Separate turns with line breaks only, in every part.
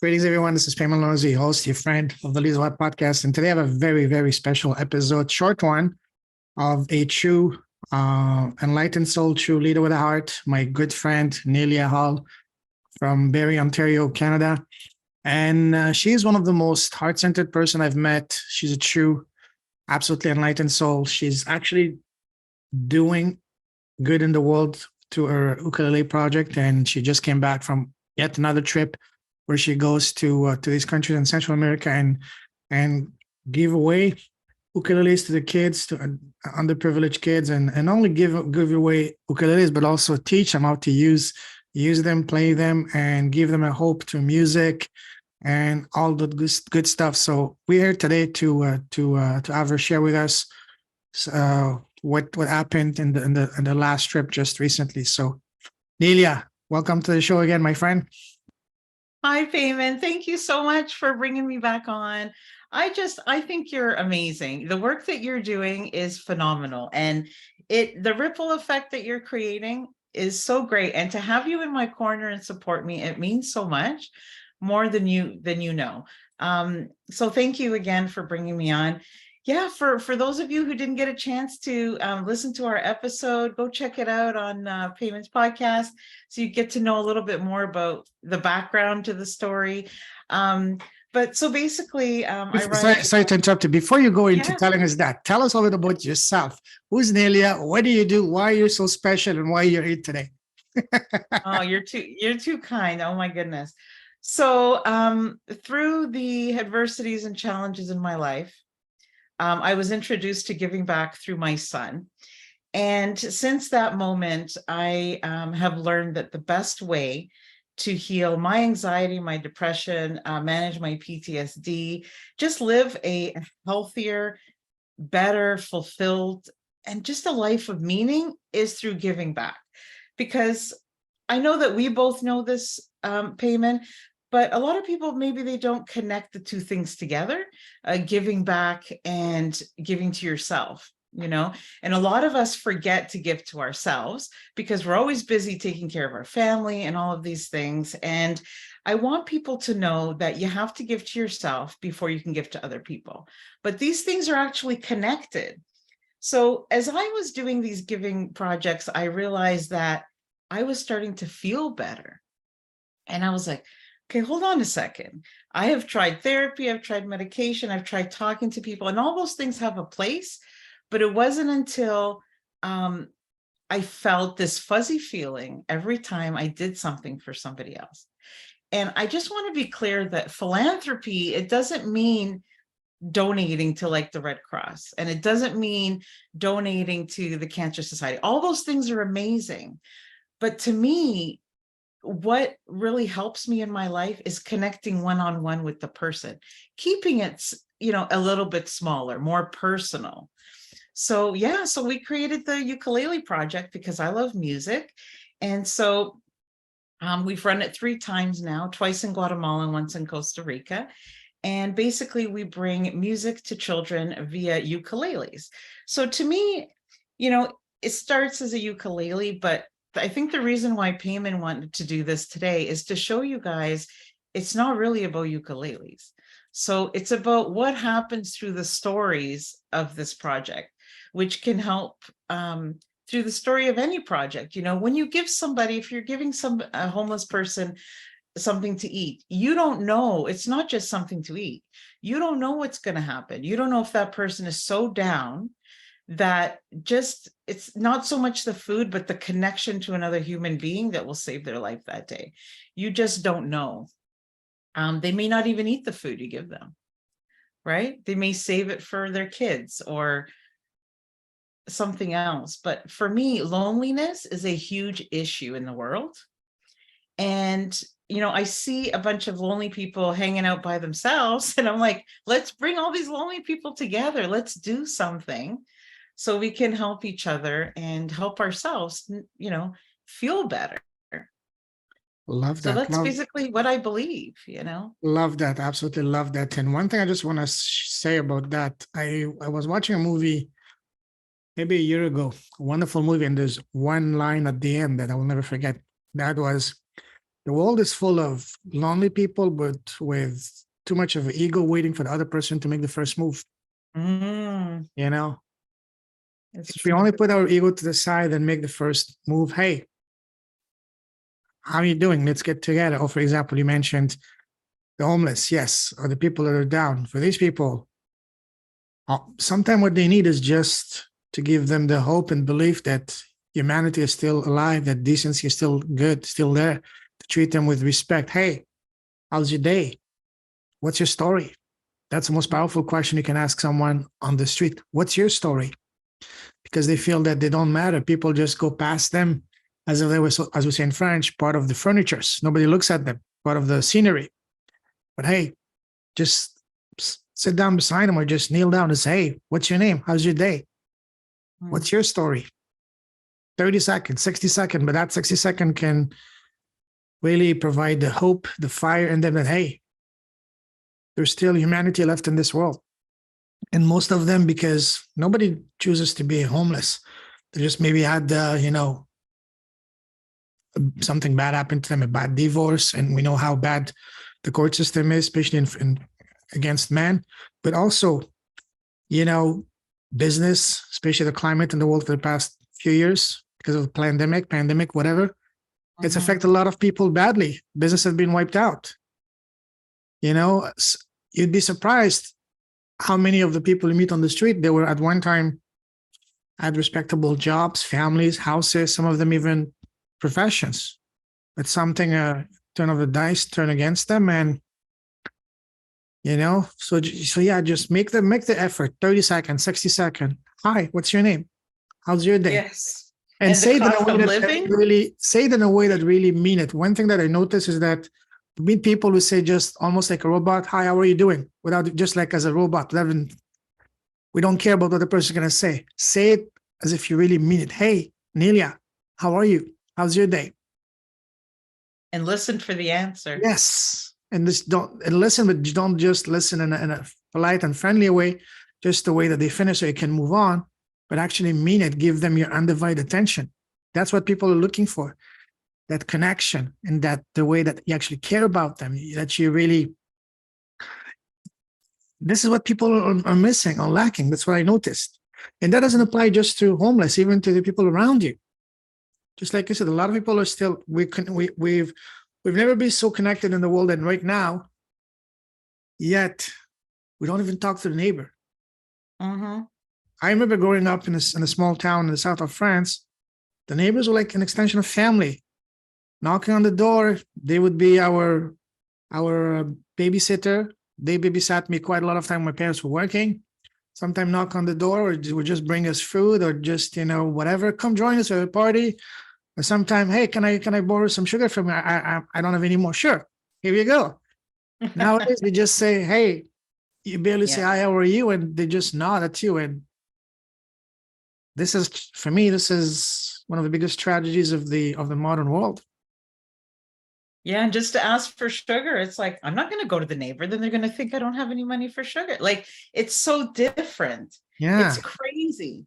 Greetings, everyone. This is Payman, your host, your friend of the Leads What podcast. And today I have a very, very special episode, short one, of a true, enlightened soul, true leader with a heart, my good friend, Nelia Hall from Barrie, Ontario, Canada. And she is one of the most heart-centered person I've met. She's a true, absolutely enlightened soul. She's actually doing good in the world to her ukulele project. And she just came back from yet another trip where she goes to these countries in Central America and give away ukuleles to the kids, to underprivileged kids, and not only give away ukuleles, but also teach them how to use them, play them, and give them a hope through music and all the good stuff. So we're here today to have her share with us what happened in the last trip just recently. So, Nelia, welcome to the show again, my friend.
Hi, Payman. Thank you so much for bringing me back on. I think you're amazing. The work that you're doing is phenomenal. And the ripple effect that you're creating is so great. And to have you in my corner and support me, it means so much more than you know. So thank you again for bringing me on. Yeah, for those of you who didn't get a chance to listen to our episode, go check it out on Payman's podcast, so you get to know a little bit more about the background to the story. But so basically,
sorry to interrupt you. Before you go into telling us that, tell us a little about yourself. Who's Nelia? What do you do? Why are you so special? And why you're here today?
Oh, you're too kind. Oh my goodness. So through the adversities and challenges in my life, I was introduced to giving back through my son. And since that moment, I have learned that the best way to heal my anxiety, my depression, manage my PTSD, just live a healthier, better, fulfilled, and just a life of meaning is through giving back. Because I know that we both know this, Payman, but a lot of people, maybe they don't connect the two things together, giving back and giving to yourself, and a lot of us forget to give to ourselves because we're always busy taking care of our family and all of these things. And I want people to know that you have to give to yourself before you can give to other people. But these things are actually connected. So as I was doing these giving projects, I realized that I was starting to feel better. And I was like, okay, hold on a second. I have tried therapy, I've tried medication, I've tried talking to people, and all those things have a place. But it wasn't until I felt this fuzzy feeling every time I did something for somebody else. And I just want to be clear that philanthropy, it doesn't mean donating to like the Red Cross, and it doesn't mean donating to the Cancer Society. All those things are amazing. But to me, what really helps me in my life is connecting one-on-one with the person, keeping it, a little bit smaller, more personal. So yeah, so we created the Ukulele Project because I love music. And so we've run it 3 times now, twice in Guatemala and once in Costa Rica. And basically we bring music to children via ukuleles. So to me, it starts as a ukulele, but I think the reason why Payman wanted to do this today is to show you guys it's not really about ukuleles. So it's about what happens through the stories of this project, which can help through the story of any project. When you give somebody, if you're giving a homeless person something to eat, you don't know, it's not just something to eat. You don't know what's going to happen. You don't know if that person is so down that it's not so much the food, but the connection to another human being that will save their life that day. You just don't know. They may not even eat the food you give them, right? They may save it for their kids or something else. But for me, loneliness is a huge issue in the world. And I see a bunch of lonely people hanging out by themselves, and I'm like, let's bring all these lonely people together. Let's do something so we can help each other and help ourselves, feel better.
Love that.
So that's basically what I believe,
Love that. Absolutely love that. And one thing I just want to say about that, I was watching a movie maybe a year ago, a wonderful movie, and there's one line at the end that I will never forget. That was, The world is full of lonely people, but with too much of an ego waiting for the other person to make the first move.
Mm,
You know,
it's
if we
true.
only put our ego to the side and make the first move, hey, how are you doing? Let's get together. Or, for example, you mentioned the homeless, yes, or the people that are down. For these people, sometimes what they need is just to give them the hope and belief that humanity is still alive, that decency is still good, still there, to treat them with respect. Hey, how's your day? What's your story? That's the most powerful question you can ask someone on the street. What's your story? Because they feel that they don't matter. People just go past them as if they were, as we say in French, part of the furnitures. Nobody looks at them, part of the scenery. But hey, just sit down beside them or just kneel down and say, hey, what's your name? How's your day? What's your story? 30 seconds, 60 seconds, but that 60 second can really provide the hope, the fire in them that, hey, there's still humanity left in this world. And most of them, because nobody chooses to be homeless. They just maybe had, something bad happened to them, a bad divorce. And we know how bad the court system is, especially against men, but also, business, especially the climate in the world for the past few years because of the pandemic, whatever. It's affected a lot of people badly. Business has been wiped out. You'd be surprised how many of the people you meet on the street, they were at one time had respectable jobs, families, houses, some of them even professions. But something, turn of the dice, turn against them, and so yeah, just make the effort. 30 seconds, 60 seconds. Hi, what's your name? How's your day?
Yes.
And
And the
say it in a
cost
way
of
that
living.
really say it in a way that really mean it. One thing that I notice is that meet people who say just almost like a robot, hi, how are you doing? Without just like as a robot. We don't care about what the person's gonna say. Say it as if you really mean it. Hey, Nelia, how are you? How's your day?
And listen for the answer.
Yes. And this don't and listen, but you don't just listen in a polite and friendly way, just the way that they finish so you can move on, but actually mean it. Give them your undivided attention. That's what people are looking for. That connection and that the way that you actually care about them, that you really, this is what people are missing or lacking. That's what I noticed. And that doesn't apply just to homeless, even to the people around you. Just like you said, a lot of people are still, we've never been so connected in the world. And right now, yet we don't even talk to the neighbor.
Mm-hmm.
I remember growing up in a small town in the south of France. The neighbors were like an extension of family. Knocking on the door, they would be our babysitter. They babysat me quite a lot of time. My parents were working. Sometimes knock on the door, or would just bring us food, or just whatever. Come join us at a party. Or sometimes, hey, can I borrow some sugar from you? I don't have any more. Sure, here you go. Nowadays, we just say, hey, you barely say
Yeah.
hi, how are you, and they just nod at you. And this is, for me, this is one of the biggest tragedies of the modern world.
Yeah, and just to ask for sugar, it's like, I'm not going to go to the neighbor. Then they're going to think I don't have any money for sugar. Like, it's so different.
Yeah.
It's crazy.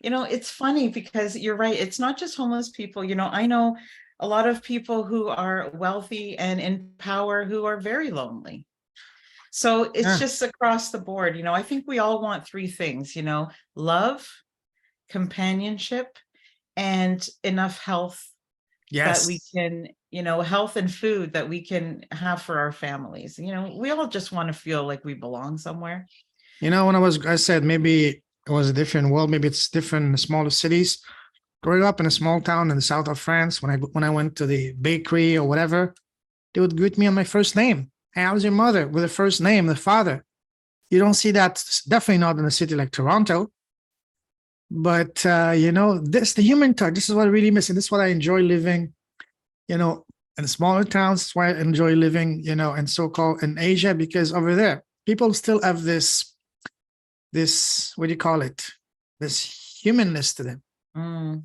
It's funny because you're right. It's not just homeless people. I know a lot of people who are wealthy and in power who are very lonely. So it's
Yeah.
just across the board. I think we all want three things, love, companionship, and enough health that we
Yes.
can, health and food that we can have for our families. We all just want to feel like we belong somewhere.
When I said maybe it was a different world, maybe it's different in the smaller cities. Growing up in a small town in the south of France, when I went to the bakery or whatever, they would greet me on my first name. Hey, how's your mother? With the first name, the father. You don't see that, definitely not in a city like Toronto. But this the human touch. This is what I really miss, and this is what I enjoy living. In smaller towns. That's why I enjoy living, in so-called in Asia, because over there people still have this what do you call it? This humanness to them.
Mm.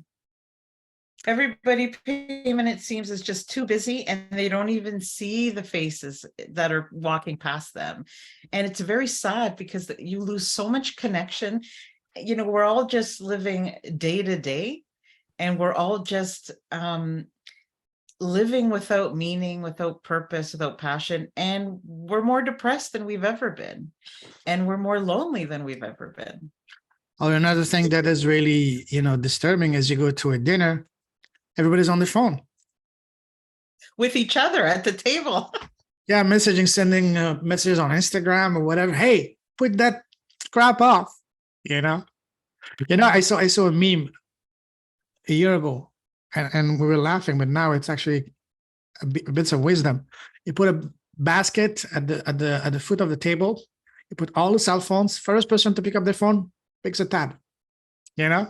Everybody, Payman, it seems, is just too busy and they don't even see the faces that are walking past them. And it's very sad because you lose so much connection. We're all just living day to day, and we're all just living without meaning, without purpose, without passion, and we're more depressed than we've ever been, and we're more lonely than we've ever been.
Oh, another thing that is really, disturbing is you go to a dinner, everybody's on the phone.
With each other at the table.
Yeah, sending messages on Instagram or whatever. Hey, put that crap off. You know, I saw a meme a year ago, and we were laughing, but now it's actually bits of wisdom. You put a basket at the foot of the table. You put all the cell phones. First person to pick up their phone picks a tab. You know,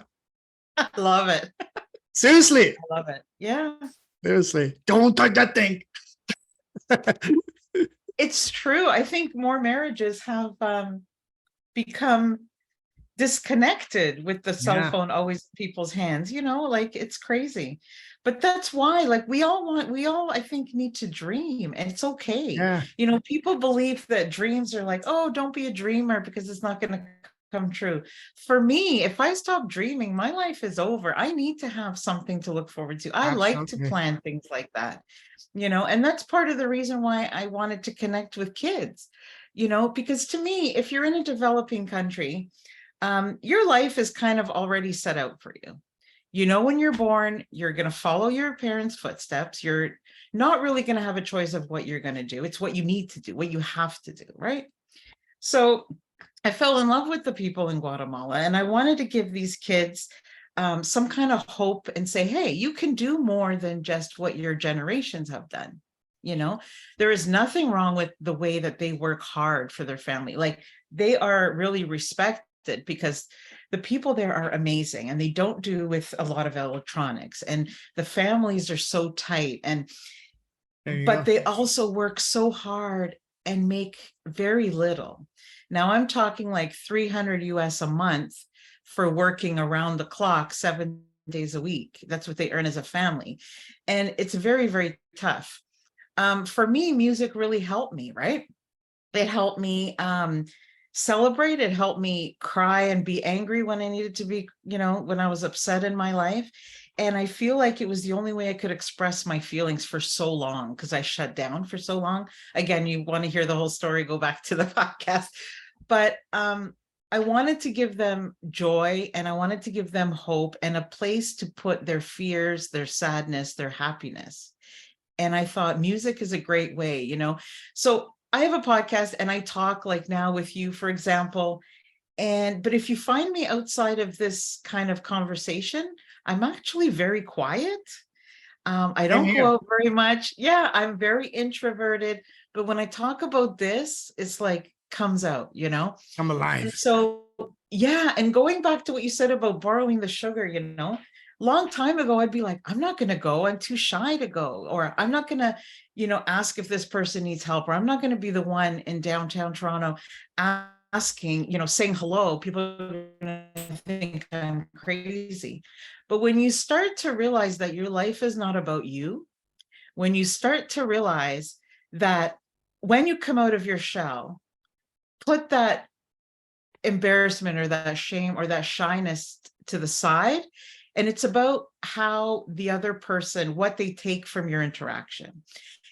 I love it.
seriously,
I love it. Yeah.
seriously, don't touch that thing.
It's true. I think more marriages have become disconnected with the cell
Yeah.
phone always in people's hands, like it's crazy. But that's why, like, we all, I think, need to dream, and it's okay.
Yeah.
People believe that dreams are like, oh, don't be a dreamer because it's not going to come true. For me, if I stop dreaming, my life is over. I need to have something to look forward to. I like to
Absolutely.
plan things like that, and that's part of the reason why I wanted to connect with kids, because to me, if you're in a developing country, your life is kind of already set out for you. When you're born, you're going to follow your parents' footsteps. You're not really going to have a choice of what you're going to do. It's what you need to do, what you have to do, right? So I fell in love with the people in Guatemala, and I wanted to give these kids some kind of hope and say, hey, you can do more than just what your generations have done. There is nothing wrong with the way that they work hard for their family. Like, they are really respected because the people there are amazing, and they don't do with a lot of electronics, and the families are so tight, but they also work so hard and make very little. Now I'm talking like 300 US a month for working around the clock 7 days a week. That's what they earn as a family. And it's very, very tough. For me, music really helped me, right? It helped me celebrate. It helped me cry and be angry when I needed to be, when I was upset in my life. And I feel like it was the only way I could express my feelings for so long, because I shut down for so long. Again, you want to hear the whole story, go back to the podcast. But I wanted to give them joy, and I wanted to give them hope and a place to put their fears, their sadness, their happiness. And I thought music is a great way, So I have a podcast, and I talk like now with you, for example. But if you find me outside of this kind of conversation, I'm actually very quiet. I don't go out very much. Yeah, I'm very introverted. But when I talk about this, it's like comes out,
I'm alive.
And so, yeah. And going back to what you said about borrowing the sugar, long time ago, I'd be like, I'm not going to go. I'm too shy to go. Or I'm not going to, ask if this person needs help. Or I'm not going to be the one in downtown Toronto asking, saying hello. People are going to think I'm crazy. But when you start to realize that your life is not about you, when you start to realize that when you come out of your shell, put that embarrassment or that shame or that shyness to the side, and it's about how the other person, what they take from your interaction.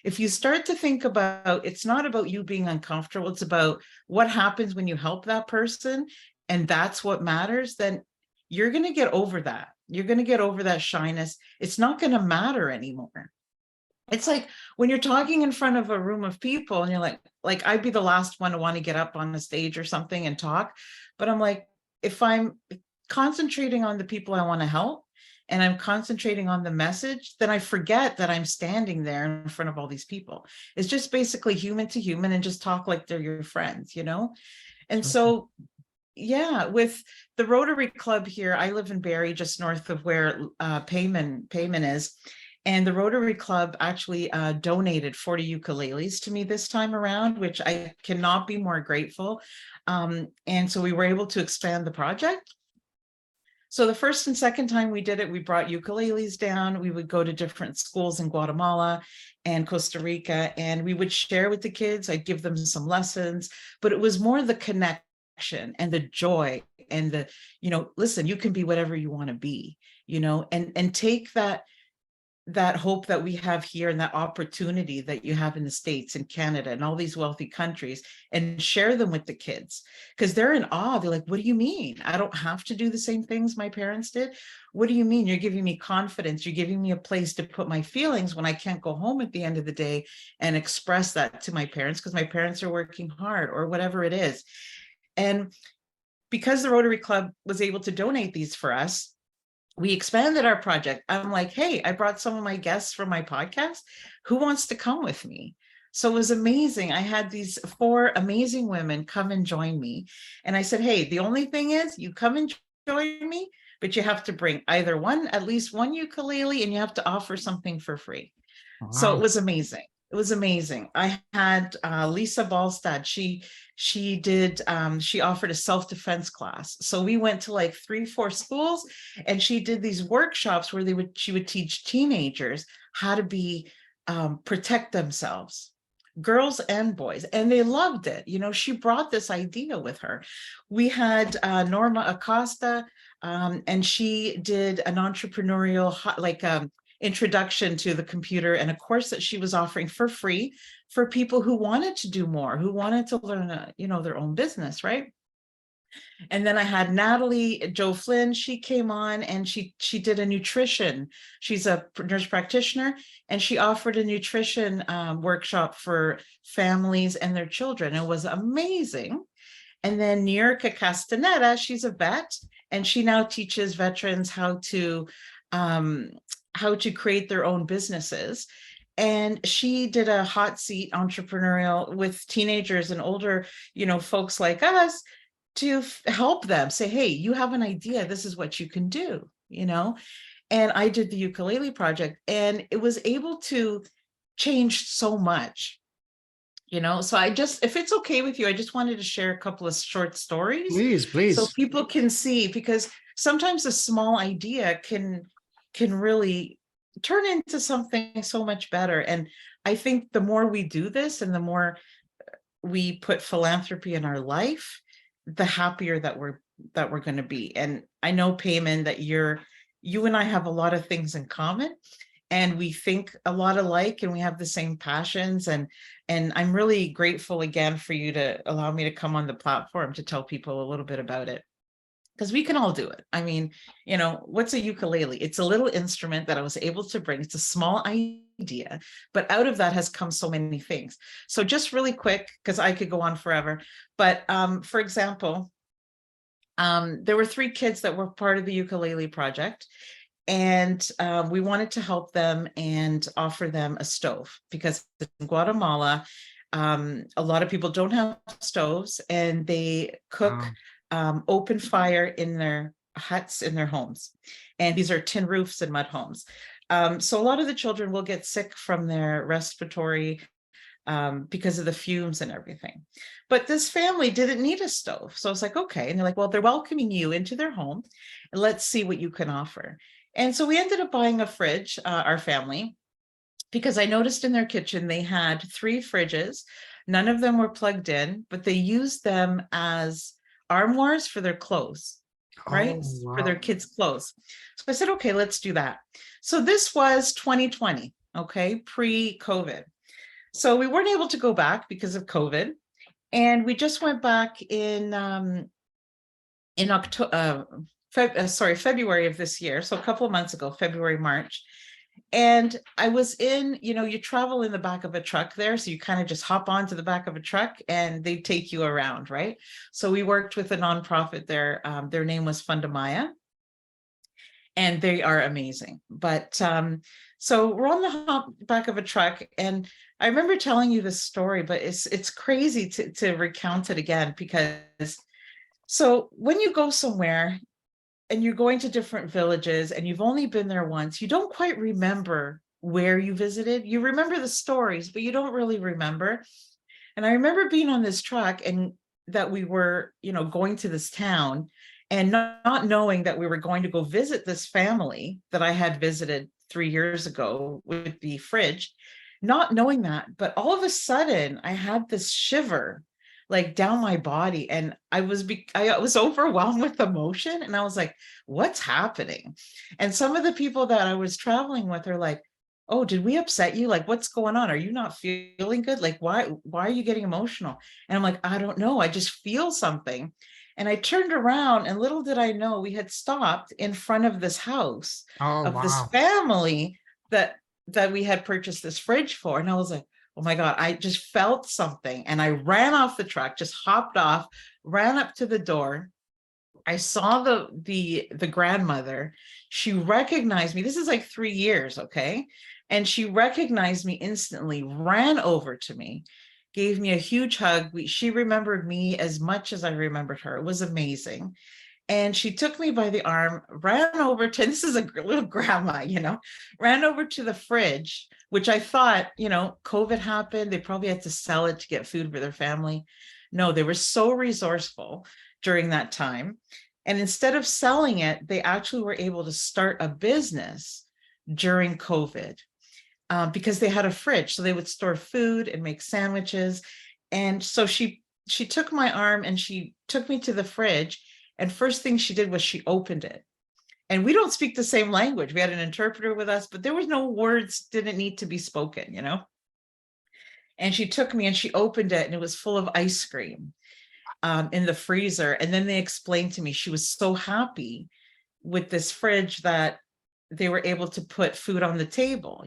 If you start to think about, it's not about you being uncomfortable, it's about what happens when you help that person, and that's what matters, then you're going to get over that. You're going to get over that shyness. It's not going to matter anymore. It's like when you're talking in front of a room of people and you're like I'd be the last one to want to get up on the stage or something and talk. But I'm like, if I'm concentrating on the people I want to help and I'm concentrating on the message, then I forget that I'm standing there in front of all these people. It's just basically human to human and just talk like they're your friends, And so, yeah, with the Rotary Club here, I live in Barrie, just north of where Payman is. And the Rotary Club actually donated 40 ukuleles to me this time around, which I cannot be more grateful. And so we were able to expand the project. So the first and second time we did it, we brought ukuleles down. We would go to different schools in Guatemala and Costa Rica, and we would share with the kids. I'd give them some lessons, but it was more the connection and the joy and the, listen, you can be whatever you want to be, and take that hope that we have here and that opportunity that you have in the States and Canada and all these wealthy countries, and share them with the kids, because they're in awe. They're like, what do you mean? I don't have to do the same things my parents did. What do you mean? You're giving me confidence. You're giving me a place to put my feelings when I can't go home at the end of the day and express that to my parents because my parents are working hard or whatever it is. And because the Rotary Club was able to donate these for us, we expanded our project. I'm like, hey, I brought some of my guests from my podcast. Who wants to come with me? So it was amazing. I had these 4 amazing women come and join me. And I said, hey, the only thing is you come and join me, but you have to bring either at least one ukulele, and you have to offer something for free.
Wow.
So it was amazing. It was amazing. I had Lisa Ballstad. She offered a self-defense class. So we went to like 3-4 schools, and she did these workshops where she would teach teenagers how to protect themselves, girls and boys, and they loved it. She brought this idea with her. We had Norma Acosta, and she did an entrepreneurial introduction to the computer, and a course that she was offering for free for people who wanted to do more, who wanted to learn, their own business, right? And then I had Natalie Joe Flynn. She came on and she did a nutrition. She's a nurse practitioner, and she offered a nutrition workshop for families and their children. It was amazing. And then Nierka Castaneda, she's a vet, and she now teaches veterans how to create their own businesses. And she did a hot seat entrepreneurial with teenagers and older, folks like us, to help them say, hey, you have an idea, this is what you can do, And I did the Ukulele Project, and it was able to change so much, So if it's okay with you, I just wanted to share a couple of short stories.
Please.
So people can see, because sometimes a small idea can really turn into something so much better. And I think the more we do this and the more we put philanthropy in our life, the happier that we're going to be. And I know, Payman, that you and I have a lot of things in common, and we think a lot alike, and we have the same passions. And I'm really grateful again for you to allow me to come on the platform to tell people a little bit about it, because we can all do it. I mean, what's a ukulele? It's a little instrument that I was able to bring. It's a small idea, but out of that has come so many things. So just really quick, because I could go on forever. But for example, there were 3 kids that were part of the Ukulele Project, and we wanted to help them and offer them a stove, because in Guatemala, a lot of people don't have stoves, and they cook open fire in their huts, in their homes. And these are tin roofs and mud homes. So a lot of the children will get sick from their respiratory because of the fumes and everything. But this family didn't need a stove. So I was like, okay. And they're like, well, they're welcoming you into their home, and let's see what you can offer. And so we ended up buying a fridge, our family, because I noticed in their kitchen, they had 3 fridges. None of them were plugged in, but they used them as armoires for their clothes, right?
Wow.
For their kids' clothes. So I said, okay, let's do that. So this was 2020, okay, pre-COVID. So we weren't able to go back because of COVID. And we just went back in February of this year. So a couple of months ago, February, March. And I was in, you travel in the back of a truck there. So you kind of just hop onto the back of a truck and they take you around, right? So we worked with a nonprofit there. Their name was Fundamaya, and they are amazing. But so we're on the back of a truck, and I remember telling you this story, but it's crazy to recount it again, because so when you go somewhere and you're going to different villages and you've only been there once, you don't quite remember where you visited. You remember the stories, but you don't really remember. And I remember being on this truck, and that we were, going to this town, and not knowing that we were going to go visit this family that I had visited 3 years ago with the fridge, not knowing that. But all of a sudden I had this shiver like down my body, and I was overwhelmed with emotion, and I was like, what's happening? And some of the people that I was traveling with are like, oh, did we upset you? Like, what's going on? Are you not feeling good? Like, why are you getting emotional? And I'm like, I don't know. I just feel something. And I turned around, and little did I know, we had stopped in front of this house
Oh,
of this
wow.
family that we had purchased this fridge for. And I was like, oh my God, I just felt something. And I ran off the truck, just hopped off, ran up to the door. I saw the grandmother. She recognized me. This is like 3 years, okay? And she recognized me instantly, ran over to me, gave me a huge hug. She remembered me as much as I remembered her. It was amazing. And she took me by the arm, ran over to, this is a little grandma, ran over to the fridge, which I thought, COVID happened. They probably had to sell it to get food for their family. No, they were so resourceful during that time. And instead of selling it, they actually were able to start a business during COVID, because they had a fridge. So they would store food and make sandwiches. And so she took my arm and she took me to the fridge. And first thing she did was she opened it. And we don't speak the same language. We had an interpreter with us, but there was no words, didn't need to be spoken. And she took me and she opened it, and it was full of ice cream in the freezer. And then they explained to me she was so happy with this fridge that they were able to put food on the table.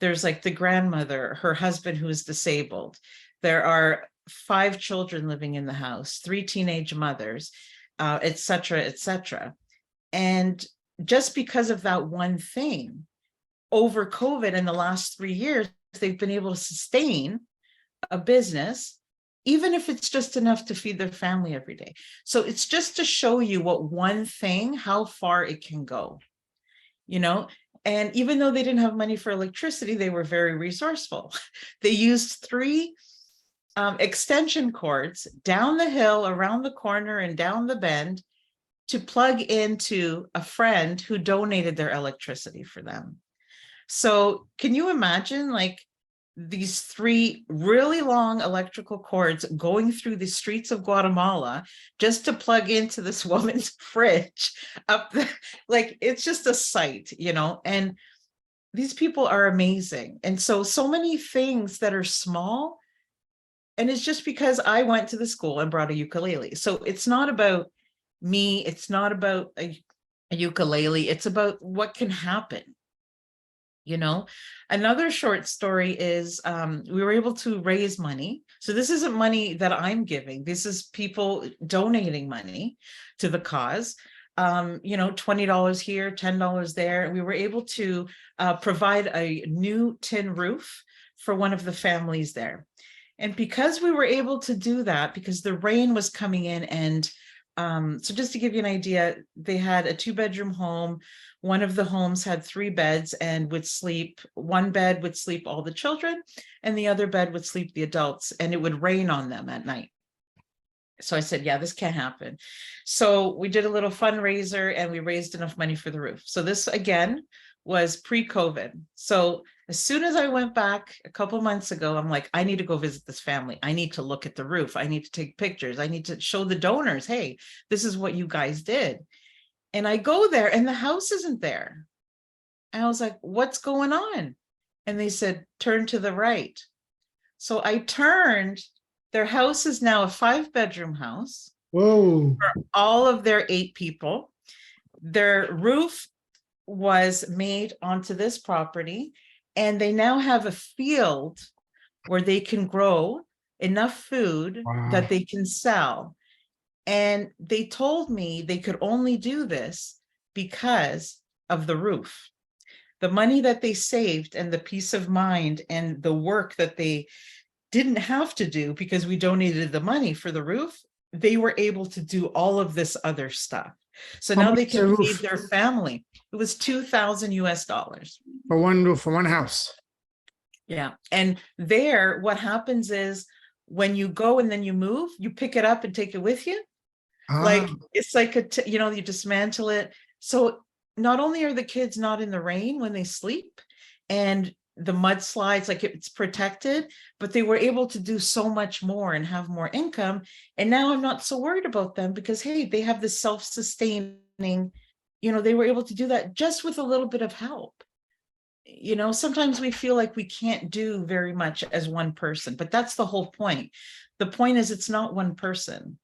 There's like the grandmother, her husband who is disabled. There are 5 children living in the house, 3 teenage mothers, et cetera, et cetera. And just because of that one thing, over COVID in the last 3 years, they've been able to sustain a business, even if it's just enough to feed their family every day. So it's just to show you what one thing, how far it can go, And even though they didn't have money for electricity, they were very resourceful. They used 3 extension cords down the hill, around the corner, and down the bend to plug into a friend who donated their electricity for them. So can you imagine, like, these 3 really long electrical cords going through the streets of Guatemala just to plug into this woman's fridge up there? Like, it's just a sight, and these people are amazing. And so many things that are small, and it's just because I went to the school and brought a ukulele. So it's not about me, it's not about a ukulele, it's about what can happen. Another short story is we were able to raise money. So this isn't money that I'm giving. This is people donating money to the cause. $20 here, $10 there. We were able to provide a new tin roof for one of the families there. And because we were able to do that, because the rain was coming in, and so just to give you an idea, they had a 2-bedroom home. One of the homes had 3 beds and one bed would sleep all the children, and the other bed would sleep the adults, and it would rain on them at night. So I said, yeah, this can't happen. So we did a little fundraiser and we raised enough money for the roof. So this, again, was pre-COVID. So as soon as I went back a couple months ago, I'm like, I need to go visit this family. I need to look at the roof. I need to take pictures. I need to show the donors, hey, this is what you guys did. And I go there and the house isn't there. And I was like, what's going on? And they said, turn to the right. So I turned. Their house is now a 5-bedroom house.
Whoa.
For all of their 8 people. Their roof was made onto this property, and they now have a field where they can grow enough food that they can sell. And they told me they could only do this because of the roof. The money that they saved and the peace of mind and the work that they didn't have to do because we donated the money for the roof, they were able to do all of this other stuff. So now they can feed their family. It was $2,000
for one roof, for one house.
Yeah. And there, what happens is when you go and then you move, you pick it up and take it with you. Like, it's like you dismantle it. So not only are the kids not in the rain when they sleep and the mudslides, like it's protected, but they were able to do so much more and have more income. And now I'm not so worried about them because, hey, they have this self-sustaining, they were able to do that just with a little bit of help. sometimes we feel like we can't do very much as one person, but that's the whole point. The point is it's not one person.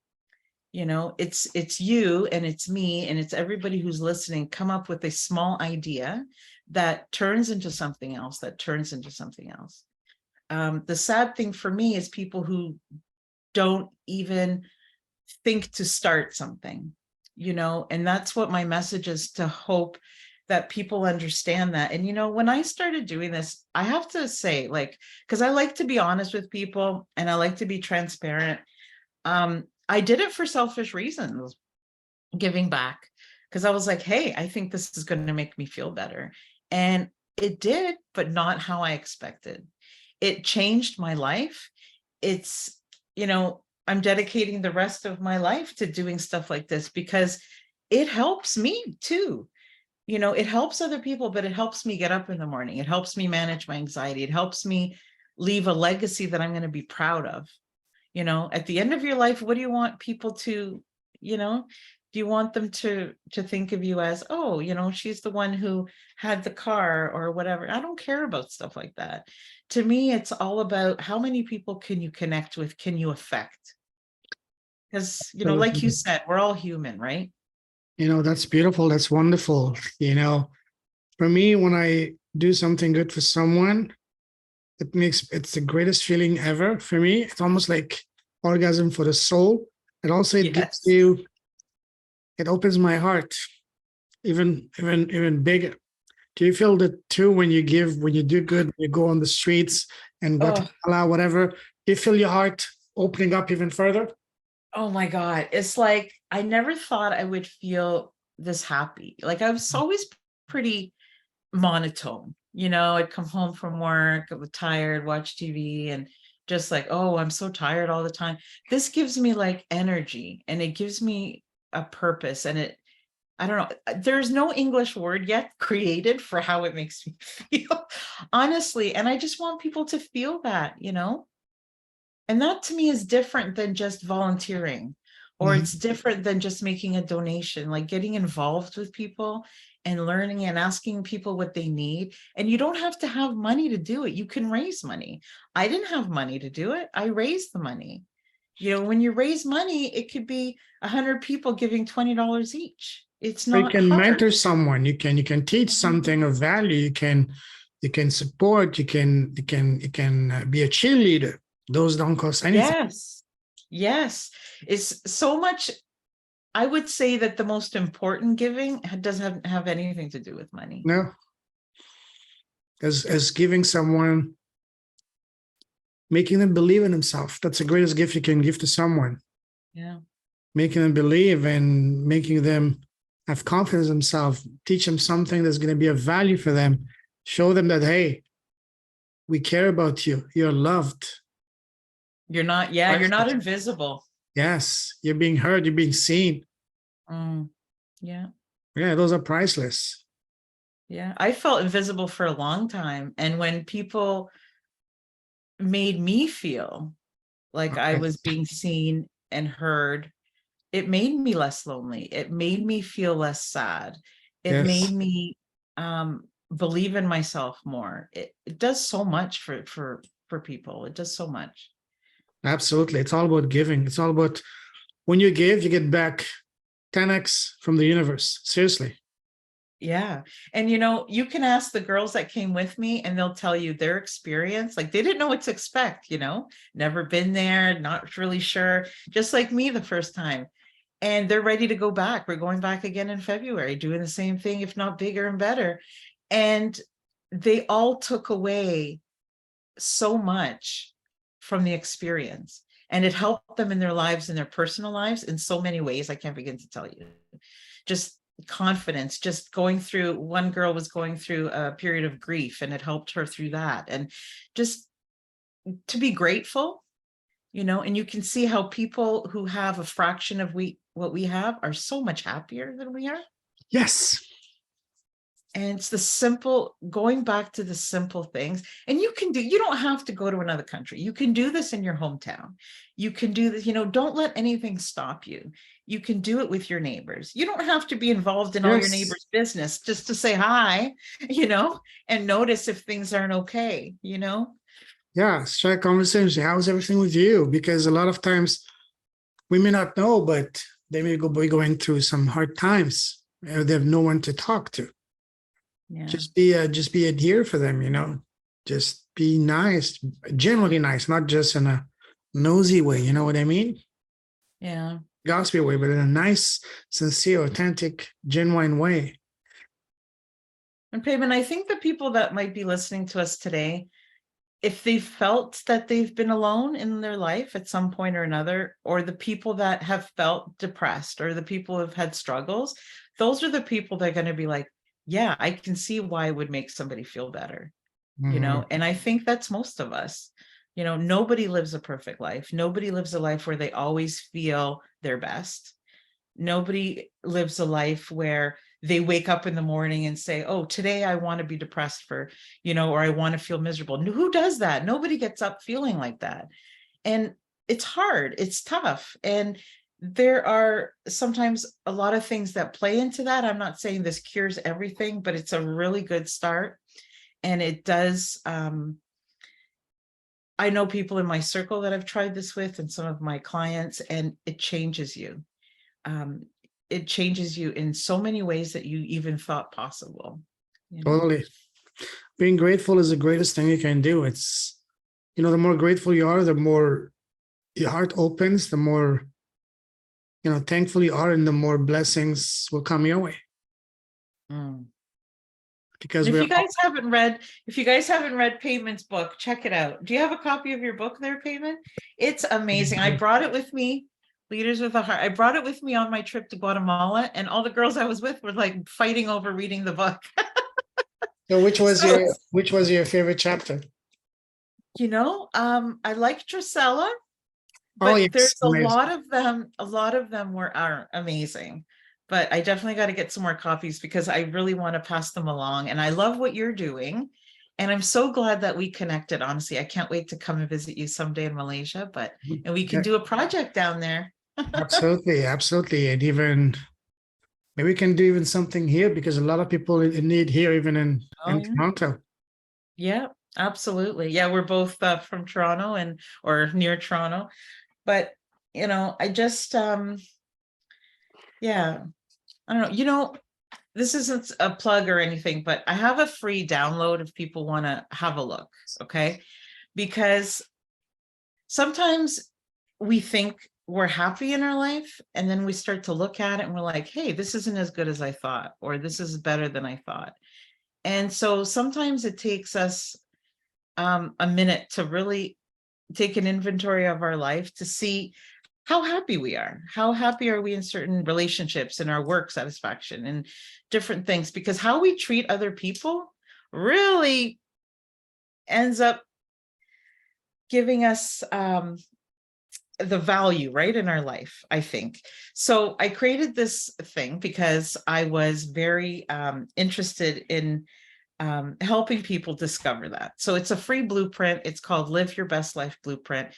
It's you and it's me and it's everybody who's listening. Come up with a small idea that turns into something else, that turns into something else. The sad thing for me is people who don't even think to start something, and that's what my message is, to hope that people understand that. And when I started doing this, I have to say, like, because I like to be honest with people and I like to be transparent. I did it for selfish reasons, giving back, because I was like, hey, I think this is going to make me feel better. And it did, but not how I expected. It changed my life. It's, I'm dedicating the rest of my life to doing stuff like this because it helps me too. It helps other people, but it helps me get up in the morning. It helps me manage my anxiety. It helps me leave a legacy that I'm going to be proud of. At the end of your life, what do you want people to, do you want them to think of you as, oh, she's the one who had the car or whatever? I don't care about stuff like that. To me, it's all about how many people can you connect with, can you affect? Because, like you said, we're all human, right?
That's beautiful. That's wonderful. For me, when I do something good for someone, it's the greatest feeling ever for me. It's almost like orgasm for the soul. And also it gives
Yes.
you, it opens my heart even bigger. Do you feel that too when you give, when you do good, when you go on the streets and
Oh,
Guatemala, whatever, do you feel your heart opening up even further?
oh my God. It's like, I never thought I would feel this happy. Like I was always pretty monotone. I'd come home from work, I was tired, watch TV, and just like, oh, I'm so tired all the time. This gives me like energy and it gives me a purpose. And I don't know, there's no English word yet created for how it makes me feel, honestly. And I just want people to feel that. And that to me is different than just volunteering, or
Mhm.
it's different than just making a donation, like getting involved with people and learning and asking people what they need. And you don't have to have money to do it. You can raise money. I didn't have money to do it. I raised the money. When you raise money, it could be 100 people giving $20 each. It's
Or you
not
can
hard.
mentor someone. You can teach something of value. You can support. You can be a cheerleader. Those don't cost anything.
Yes. Yes. It's so much. I would say that the most important giving doesn't have anything to do with money.
No, as giving someone, making them believe in themselves. That's the greatest gift you can give to someone.
Yeah.
Making them believe and making them have confidence in themselves. Teach them something that's going to be of value for them. Show them that, hey, we care about you. You're loved.
You're not
Priceless.
invisible.
Yes, you're being heard. You're being seen.
Yeah.
Yeah, those are priceless.
Yeah. I felt invisible for a long time. And when people made me feel like I
Okay.
was being seen and heard, it made me less lonely. It made me feel less sad. It made
Yes,
me believe in myself more. It does so much for people. It does so much.
absolutely. It's all about giving. It's all about when you give, you get back 10x from the universe. Seriously.
Yeah. And you can ask the girls that came with me and they'll tell you their experience. Like they didn't know what to expect, never been there, not really sure, just like me the first time. And they're ready to go back. We're going back again in February, doing the same thing, if not bigger and better. And they all took away so much from the experience. And it helped them in their lives, in their personal lives, in so many ways. I can't begin to tell you. Just confidence, just going through, one girl was going through a period of grief and it helped her through that. And just to be grateful, and you can see how people who have a fraction of what we have are so much happier than we are.
Yes.
And it's the simple, going back to the simple things. And you don't have to go to another country. You can do this in your hometown. You can do this, don't let anything stop you. You can do it with your neighbors. You don't have to be involved in all your
Yes.
neighbors' business just to say hi, and notice if things aren't okay.
Yeah. Strike conversation. How's everything with you? Because a lot of times we may not know, but they may be going through some hard times. They have no one to talk to.
Yeah.
Just be a dear for them, just be nice, generally nice, not just in a nosy way, you know what I mean?
Yeah.
Gossipy way, but in a nice, sincere, authentic, genuine way.
And Payman, I think the people that might be listening to us today, if they've felt that they've been alone in their life at some point or another, or the people that have felt depressed, or the people who have had struggles, those are the people that are going to be like, yeah, I can see why it would make somebody feel better,
Mhm.
and I think that's most of us. Nobody lives a perfect life. Nobody lives a life where they always feel their best. Nobody lives a life where they wake up in the morning and say, oh, today I want to be depressed or I want to feel miserable. Who does that? Nobody gets up feeling like that. And it's hard, it's tough. And there are sometimes a lot of things that play into that. I'm not saying this cures everything, but it's a really good start. And it does, I know people in my circle that I've tried this with and some of my clients, and it changes you. It changes you in so many ways that you even thought possible.
Totally. Being grateful is the greatest thing you can do. It's, the more grateful you are, the more your heart opens, the more, thankful you are, and the more blessings will come your way.
Mm.
Because
If
we're
you guys haven't read Payman's book, check it out. Do you have a copy of your book there, Payman? It's amazing. I brought it with me. Leaders with a Heart. I brought it with me on my trip to Guatemala, and all the girls I was with were like fighting over reading the book.
So which was
So,
your favorite chapter?
I like Drusilla,
Oh
but
yes,
there's a
amazing.
lot of them are amazing. But I definitely got to get some more copies because I really want to pass them along. And I love what you're doing. And I'm so glad that we connected. Honestly, I can't wait to come and visit you someday in Malaysia, and we can
Yeah,
do a project down there.
absolutely, absolutely. And even maybe we can do even something here because a lot of people in need here, even in
Oh,
in
yeah.
Toronto.
Yeah, absolutely. Yeah, we're both from Toronto or near Toronto. But, I just, yeah, I don't know. This isn't a plug or anything, but I have a free download if people want to have a look. Okay. Because sometimes we think we're happy in our life, and then we start to look at it and we're like, hey, this isn't as good as I thought, or this is better than I thought. And so sometimes it takes us a minute to really take an inventory of our life to see how happy we are. How happy are we in certain relationships, in our work satisfaction, and different things? Because how we treat other people really ends up giving us the value, right, in our life, I think. So I created this thing because I was very interested in helping people discover that. So it's a free blueprint. It's called Live Your Best Life Blueprint.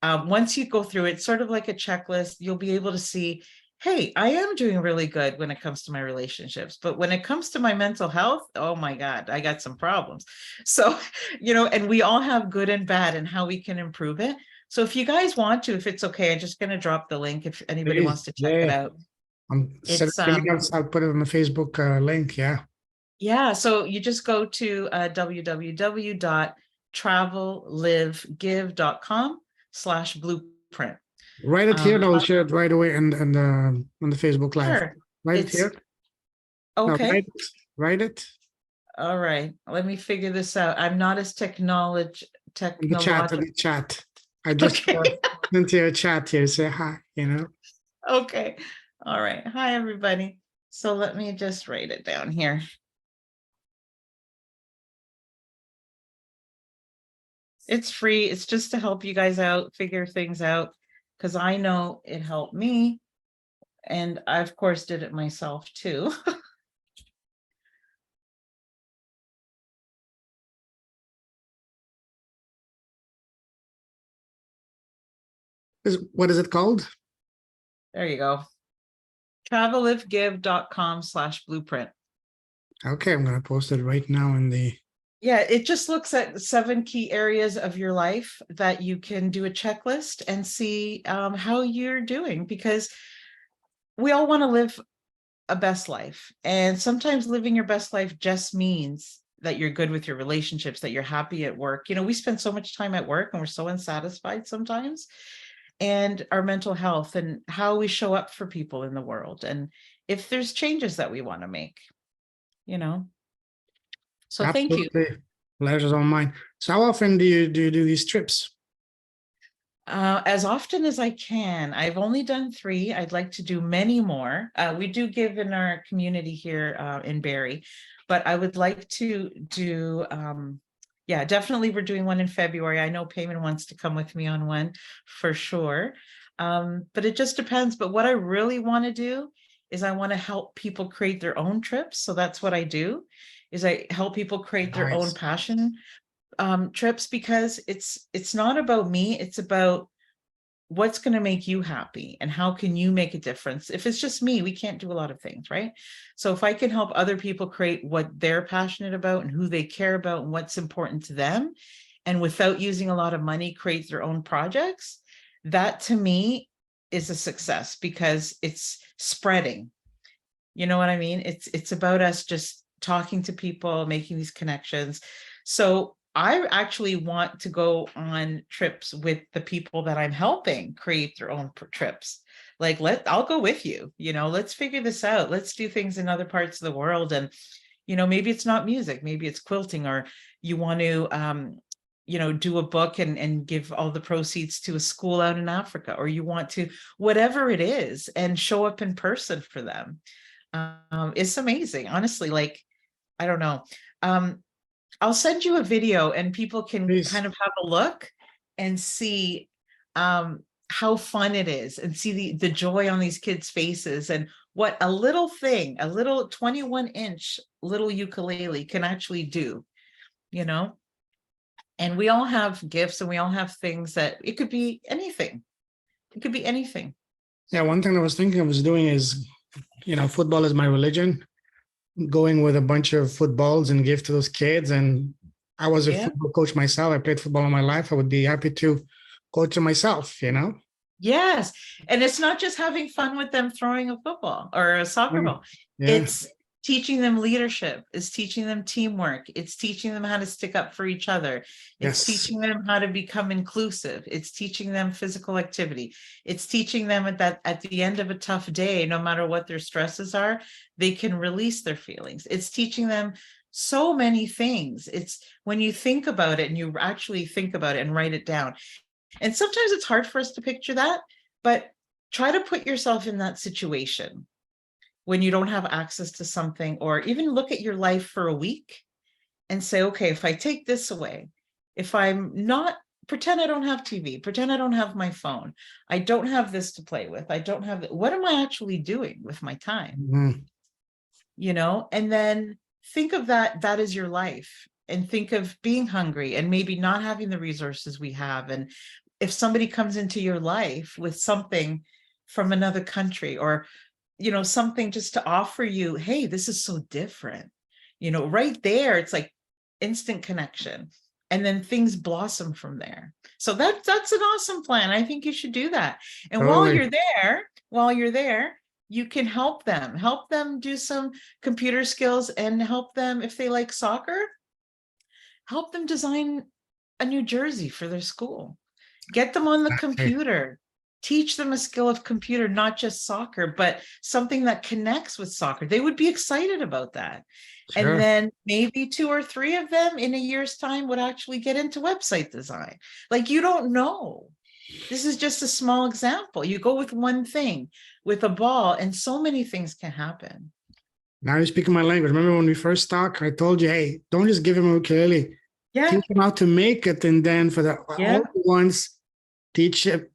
Once you go through it, sort of like a checklist, you'll be able to see, hey, I am doing really good when it comes to my relationships. But when it comes to my mental health, oh my God, I got some problems. So, and we all have good and bad and how we can improve it. So if you guys want to, if it's okay, I'm just going to drop the link if anybody wants
Please,
to check it
yeah.
out.
Send
It's
it to me. I'll put it on the Facebook link. Yeah.
Yeah, so you just go to www.travellivegive.com/blueprint.
Write it here and I'll
Uh,
share it right away and on the Facebook Live.
sure,
Write it
it's
here. No,
okay.
write it
All right, let me figure this out. I'm not as
in the chat, in
technological.
the chat. I just
Okay,
sent you a chat here. Say hi.
okay. All right. Hi, everybody. So let me just write it down here. It's free. It's just to help you guys out, figure things out, because I know it helped me. And I, of course, did it myself too.
What is it called?
There you go. travelifgive.com/blueprint.
Okay, I'm gonna post it right now in the.
Yeah, it just looks at 7 key areas of your life that you can do a checklist and see how you're doing, because we all want to live a best life. And sometimes living your best life just means that you're good with your relationships, that you're happy at work. You know, we spend so much time at work and we're so unsatisfied sometimes, and our mental health and how we show up for people in the world. And if there's changes that we want to make, you know. So thank you.
Absolutely. Pleasure's all mine. So how often do you do these trips?
As often as I can. I've only done 3. I'd like to do many more. We do give in our community here in Barrie, but I would like to do, yeah, definitely we're doing one in February. I know Payman wants to come with me on one for sure. But it just depends. But what I really want to do is I want to help people create their own trips. So that's what I do, is I help people create their own
Nice.
passion trips, because it's not about me, it's about what's going to make you happy and how can you make a difference. If it's just me, we can't do a lot of things, right? So if I can help other people create what they're passionate about and who they care about and what's important to them, and without using a lot of money, create their own projects, that to me is a success, because it's spreading. You know what I mean? It's about us just talking to people, making these connections. So I actually want to go on trips with the people that I'm helping create their own trips. Like, I'll go with you, you know, let's figure this out. Let's do things in other parts of the world. And, you know, maybe it's not music, maybe it's quilting, or you want to, you know, do a book and give all the proceeds to a school out in Africa, or you want to, whatever it is, and show up in person for them. It's amazing, honestly. Like, I don't know. I'll send you a video and people can
Please.
kind of have a look and see how fun it is, and see the joy on these kids' faces, and what a little thing, a little 21-inch little ukulele can actually do, you know. And we all have gifts, and we all have things that it could be anything. It could be anything.
Yeah, one thing I was thinking of doing is, you know, football is my religion. Going with a bunch of footballs and give to those kids. And I was a football coach myself. I played football all my life. I would be happy to coach them myself, you know?
Yes. And it's not just having fun with them throwing a football or a soccer ball.
Yeah.
It's teaching them leadership. It's teaching them teamwork. It's teaching them how to stick up for each other. It's teaching them how to become inclusive. It's teaching them physical activity. It's teaching them at the end of a tough day, no matter what their stresses are, they can release their feelings. It's teaching them so many things. It's when you think about it and you actually think about it and write it down. And sometimes it's hard for us to picture that, but try to put yourself in that situation when you don't have access to something, or even look at your life for a week and say, okay, if I take this away, if I'm not, pretend I don't have TV, pretend I don't have my phone, I don't have this to play with, I don't have, what am I actually doing with my time?
Mm-hmm.
You know, and then think of that is your life, and think of being hungry and maybe not having the resources we have. And if somebody comes into your life with something from another country, or, you know, something just to offer you, hey, this is so different, you know, right there, it's like instant connection, and then things blossom from there. So that's an awesome plan. I think you should do that. And
Totally.
while you're there, you can help them do some computer skills, and help them, if they like soccer, help them design a new jersey for their school. Get them on the computer. Teach them a skill of computer, not just soccer, but something that connects with soccer. They would be excited about that.
Sure.
And then maybe 2 or 3 of them in a year's time would actually get into website design. Like, you don't know. This is just a small example. You go with one thing, with a ball, and so many things can happen.
Now you're speaking my language. Remember when we first talked, I told you, hey, don't just give him a ukulele.
Yeah.
Teach them how to make it. And then for the all the ones, teach it,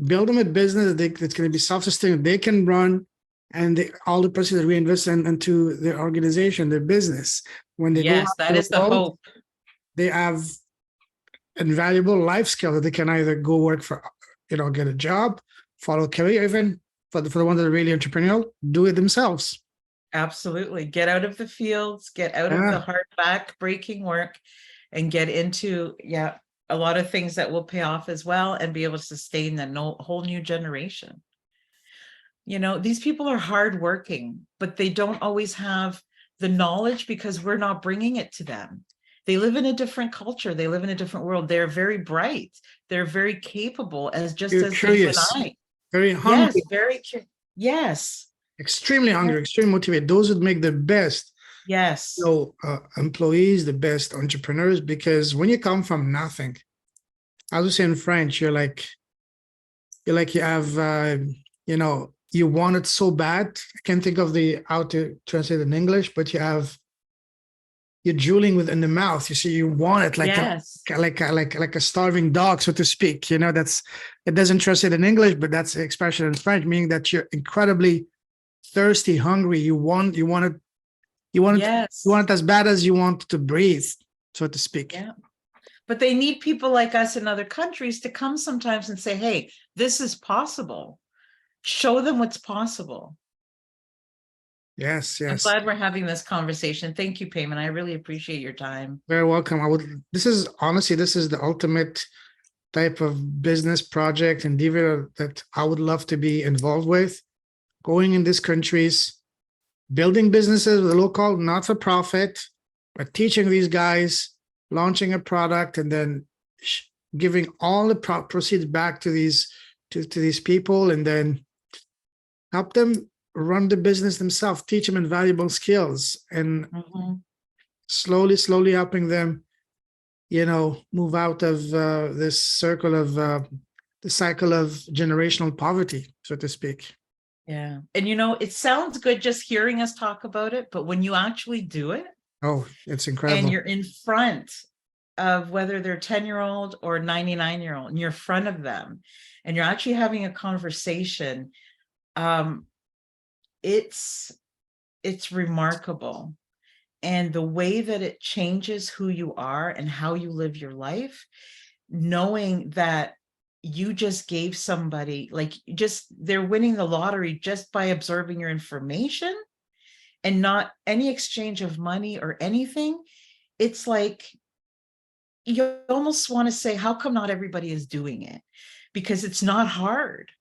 build them a business that's going to be self-sustaining. They can run, and all the proceeds that we invest into their organization, their business. When they go out
that is the hope.
They have invaluable life skills that they can either go work for get a job, follow a career, even for the ones that are really entrepreneurial, do it themselves.
Absolutely. Get out of the fields, get out of the hard back breaking work, and get into, a lot of things that will pay off as well, and be able to sustain the whole new generation. These people are hardworking, but they don't always have the knowledge because we're not bringing it to them. They live in a different culture. They live in a different world. They're very bright. They're very capable, as
You're
you and
curious,
I.
very hungry.
Yes, very yes.
Extremely hungry, extremely motivated. Those would make the best
Yes.
employees, the best entrepreneurs, because when you come from nothing, as we say in French, you have, you want it so bad. I can't think of how to translate it in English, but you're drooling within the mouth. You see, you want it like a starving dog, so to speak. It doesn't translate in English, but that's the expression in French, meaning that you're incredibly thirsty, hungry. You want it as bad as you want to breathe, so to speak.
Yeah. But they need people like us in other countries to come sometimes and say, hey, this is possible. Show them what's possible.
Yes.
I'm glad we're having this conversation. Thank you, Payman. I really appreciate your time.
Very welcome. This is the ultimate type of business project endeavor that I would love to be involved with. Going in these countries, building businesses with a local, not for profit, but teaching these guys, launching a product, and then giving all the proceeds back to these people, and then help them run the business themselves, teach them invaluable skills, and slowly helping them, move out of this cycle of generational poverty, so to speak.
Yeah. And it sounds good just hearing us talk about it, but when you actually do it,
it's incredible.
And you're in front of whether they're 10-year-old or 99-year-old, and you're in front of them, and you're actually having a conversation, it's remarkable. And the way that it changes who you are and how you live your life, knowing that you just gave somebody, they're winning the lottery just by absorbing your information, and not any exchange of money or anything. It's like, you almost want to say, how come not everybody is doing it? Because it's not hard.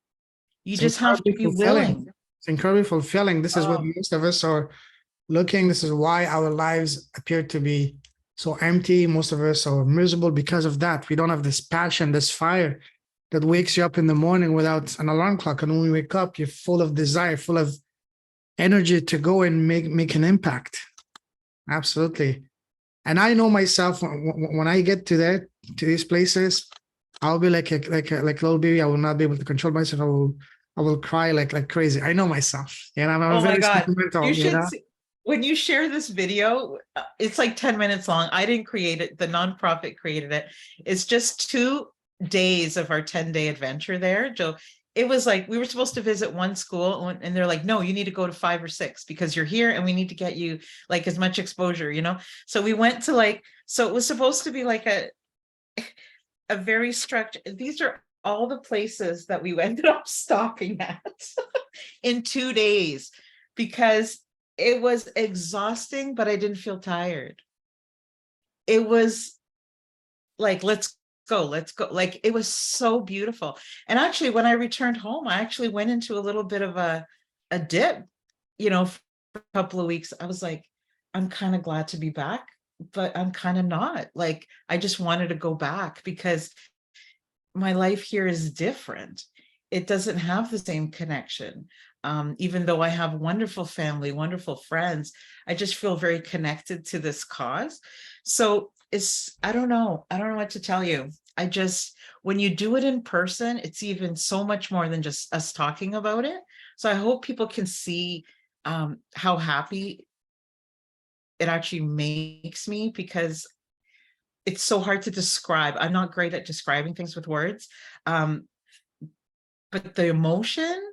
You just have to be willing.
It's incredibly fulfilling. This is what most of us are looking. This is why our lives appear to be so empty. Most of us are miserable because of that. We don't have this passion, this fire that wakes you up in the morning without an alarm clock. And when you wake up, you're full of desire, full of energy to go and make an impact. Absolutely. And I know myself, when I get to these places, I'll be like a little baby. I will not be able to control myself. I will cry like crazy. I know myself. I'm very sentimental.
You should see, when you share this video, it's like 10 minutes long. I didn't create it. The nonprofit created it. It's just 2 days of our 10-day adventure there, Joe. It was like we were supposed to visit one school, and they're like, no, you need to go to 5 or 6 because you're here and we need to get you as much exposure, So we went to so it was supposed to be like a very structured. These are all the places that we ended up stopping at in 2 days, because it was exhausting, but I didn't feel tired. It was like, let's go. It was so beautiful. And actually, when I returned home, I actually went into a little bit of a dip, for a couple of weeks. I was like, I'm kind of glad to be back, but I'm kind of not. I just wanted to go back because my life here is different. It doesn't have the same connection. Even though I have wonderful family, wonderful friends, I just feel very connected to this cause. So I don't know what to tell you. When you do it in person, it's even so much more than just us talking about it. So I hope people can see how happy it actually makes me, because it's so hard to describe. I'm not great at describing things with words. But the emotion,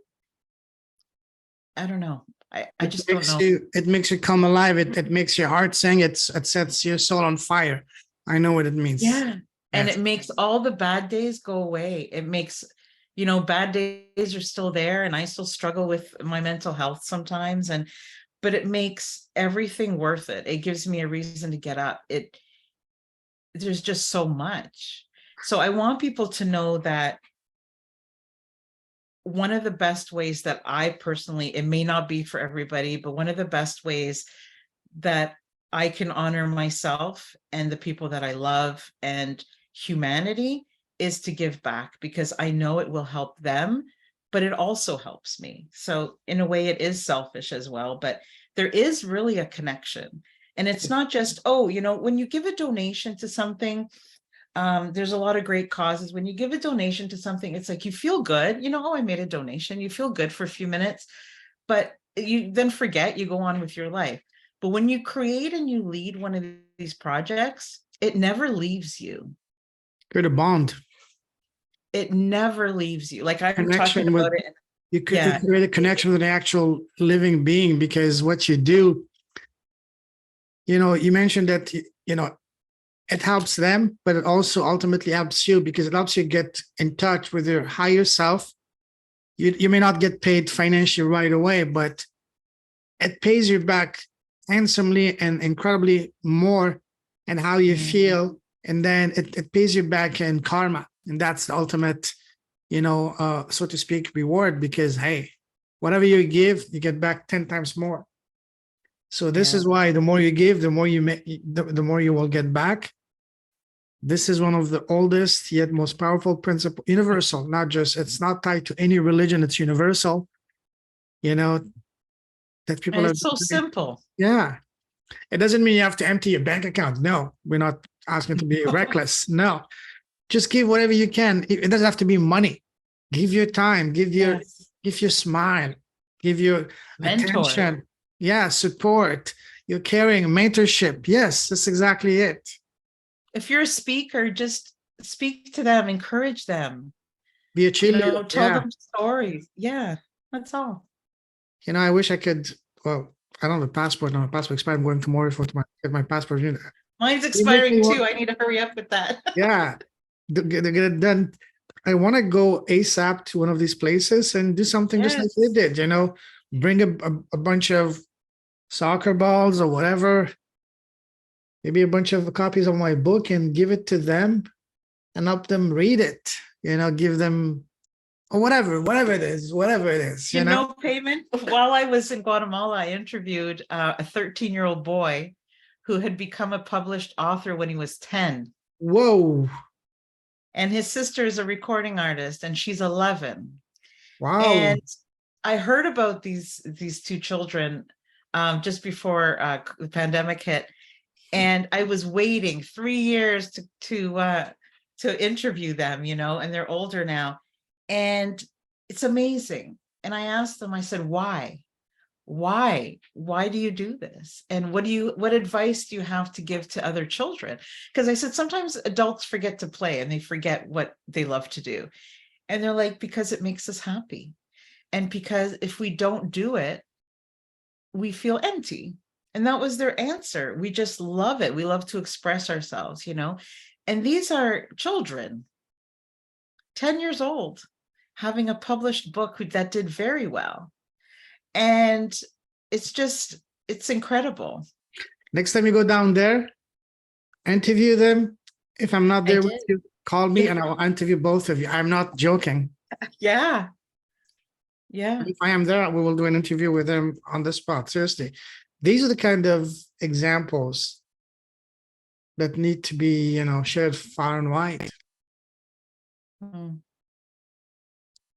I don't know. I just don't know.
It makes you come alive. It makes your heart sing. It sets your soul on fire. I know what it means.
Yeah. And it makes all the bad days go away. It makes bad days are still there, and I still struggle with my mental health sometimes, but it makes everything worth it. It gives me a reason to get up. There's just so much. So I want people to know that one of the best ways that I personally, it may not be for everybody, but one of the best ways that I can honor myself and the people that I love and humanity is to give back, because I know it will help them, but it also helps me. So in a way, it is selfish as well, but there is really a connection. And it's not just, when you give a donation to something, there's a lot of great causes. When you give a donation to something, it's like you feel good. I made a donation. You feel good for a few minutes, but you then forget, you go on with your life. But when you create and you lead one of these projects, it never leaves you.
Create a bond.
It never leaves you. Like I'm
Connection
talking
with,
about it.
you could
Yeah.
create a connection with an actual living being, because what you do, you mentioned that, it helps them, but it also ultimately helps you, because it helps you get in touch with your higher self. You may not get paid financially right away, but it pays you back handsomely and incredibly more, and how you feel. And then it pays you back in karma. And that's the ultimate, so to speak, reward, because, hey, whatever you give, you get back 10 times more. So this is why the more you give, the more the more you will get back. This is one of the oldest yet most powerful principle, universal, not just, it's not tied to any religion, it's universal, that people
And
are.
it's so simple.
Yeah. It doesn't mean you have to empty your bank account. No, we're not asking to be reckless. No, just give whatever you can. It doesn't have to be money. Give your time, give your smile, give your
Mentor.
attention. Yeah, support, your caring, mentorship. Yes, that's exactly it.
If you're a speaker, just speak to them, encourage them.
Be a cheerleader.
Tell them stories. Yeah, that's all.
I wish I could. Well, I don't have a passport. No, my passport expired. I'm going tomorrow get my passport.
Mine's expiring too. I need to hurry up with that.
Yeah, get it done. I want to go ASAP to one of these places and do something just like they did. Bring a bunch of soccer balls or whatever, maybe a bunch of copies of my book, and give it to them and help them read it. Give them, or whatever it is.
Payman, while I was in Guatemala, I interviewed a 13-year-old boy who had become a published author when he was 10.
Whoa.
And his sister is a recording artist, and she's 11.
Wow.
And I heard about these two children just before the pandemic hit, and I was waiting 3 years to interview them, and they're older now, and it's amazing. And I asked them, I said, why do you do this? And what advice do you have to give to other children? Because I said, sometimes adults forget to play and they forget what they love to do. And they're like, because it makes us happy. And because if we don't do it, we feel empty. And that was their answer. We just love it. We love to express ourselves, And these are children, 10 years old, having a published book that did very well. And it's incredible.
Next time you go down there, interview them. If I'm not there with you, call me and I'll interview both of you. I'm not joking.
Yeah.
If I am there, we will do an interview with them on the spot. Seriously. These are the kind of examples that need to be, shared far and wide.